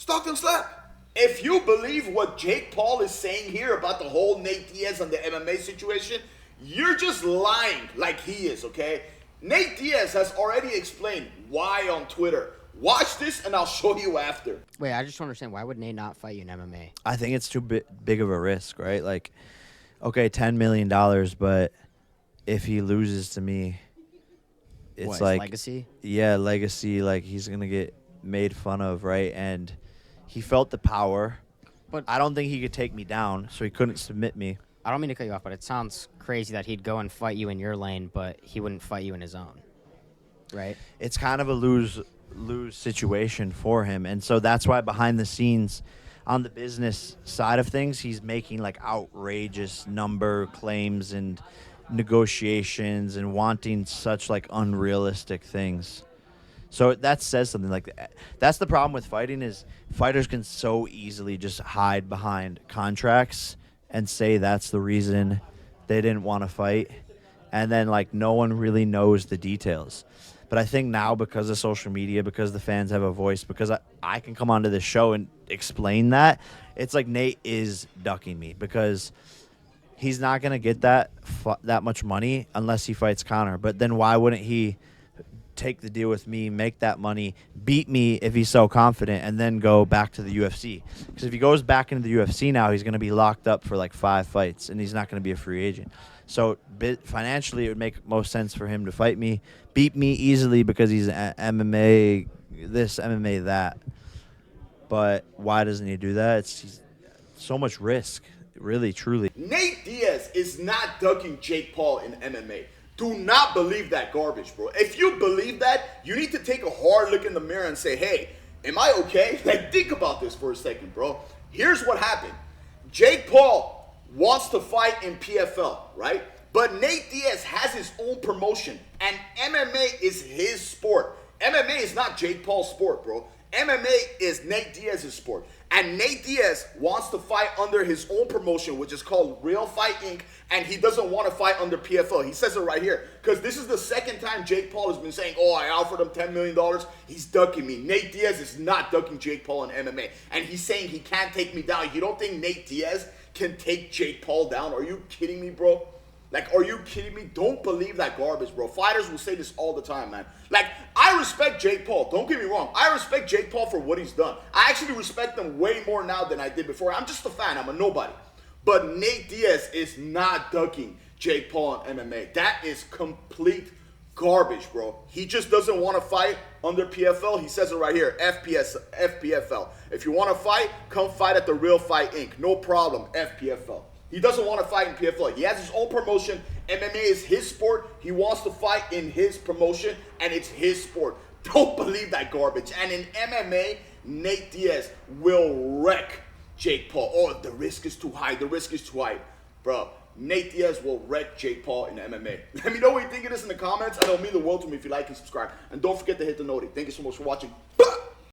Stockton slap. If you believe what Jake Paul is saying here about the whole Nate Diaz and the MMA situation, you're just lying like he is, okay? Nate Diaz has already explained why on Twitter. Watch this and I'll show you after. Wait, I just don't understand. Why would Nate not fight you in MMA? I think it's too big of a risk, right? Like, okay, $10 million, but if he loses to me, it's What, his like legacy? Yeah, legacy. Like he's gonna get made fun of, right? And he felt the power, But I don't think he could take me down, so he couldn't submit me. I don't mean to cut you off, but it sounds crazy that he'd go and fight you in your lane, but he wouldn't fight you in his own. Right? It's kind of a lose situation for him, and so that's why behind the scenes, on the business side of things, he's making like outrageous number claims and negotiations and wanting such like unrealistic things. So that says something. Like that's the problem with fighting is fighters can so easily just hide behind contracts and say that's the reason they didn't want to fight, and then like no one really knows the details. But I think now, because of social media, because the fans have a voice, because I can come onto this show and explain that, it's like Nate is ducking me because he's not going to get that much money unless he fights Conor. But then why wouldn't he take the deal with me, make that money, beat me if he's so confident, and then go back to the UFC? Because if he goes back into the UFC now, he's going to be locked up for like 5 fights, and he's not going to be a free agent. So financially, it would make most sense for him to fight me, beat me easily because he's MMA this, MMA that. But why doesn't he do that? It's so much risk, really, truly. Nate Diaz is not ducking Jake Paul in MMA. Do not believe that garbage, bro. If you believe that, you need to take a hard look in the mirror and say, hey, am I okay? Like, think about this for a second, bro. Here's what happened. Jake Paul wants to fight in PFL, right? But Nate Diaz has his own promotion, and MMA is his sport. MMA is not Jake Paul's sport, bro. MMA is Nate Diaz's sport. And Nate Diaz wants to fight under his own promotion, which is called Real Fight Inc., and he doesn't want to fight under PFL. He says it right here, because this is the second time Jake Paul has been saying, oh, I offered him $10 million. He's ducking me. Nate Diaz is not ducking Jake Paul in MMA. And he's saying he can't take me down. You don't think Nate Diaz can take Jake Paul down? Are you kidding me, bro? Like, are you kidding me? Don't believe that garbage, bro. Fighters will say this all the time, man. Like, I respect Jake Paul. Don't get me wrong. I respect Jake Paul for what he's done. I actually respect him way more now than I did before. I'm just a fan. I'm a nobody. But Nate Diaz is not ducking Jake Paul in MMA. That is complete garbage, bro. He just doesn't want to fight under PFL. He says it right here, FPFL. If you want to fight, come fight at the Real Fight Inc. No problem, FPFL. He doesn't want to fight in PFL. He has his own promotion. MMA is his sport. He wants to fight in his promotion, and it's his sport. Don't believe that garbage. And in MMA, Nate Diaz will wreck Jake Paul. Oh, the risk is too high. The risk is too high. Bro, Nate Diaz will wreck Jake Paul in MMA. Let me know what you think of this in the comments. I don't mean the world to me if you like and subscribe. And don't forget to hit the noti. Thank you so much for watching.